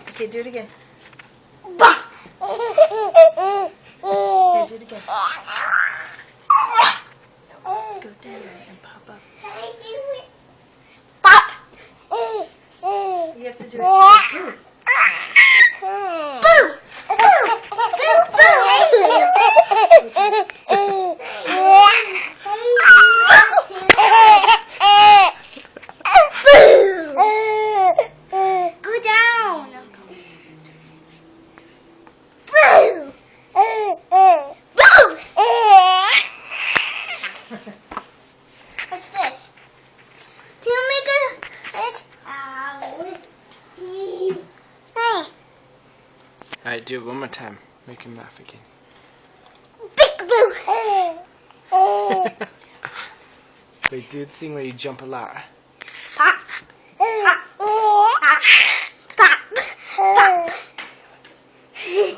Okay, do it again. Bah! Okay, do it again. Go down and pop up. Pop! You have to do it. Boo! Boo! Go down! Boo! Boo! What's this? Can you make it? Hey. Alright, do it one more time. Make him laugh again. Big Boo! Wait, do the thing where you jump a lot. Pop! Pop! Pop! Pop! Boo!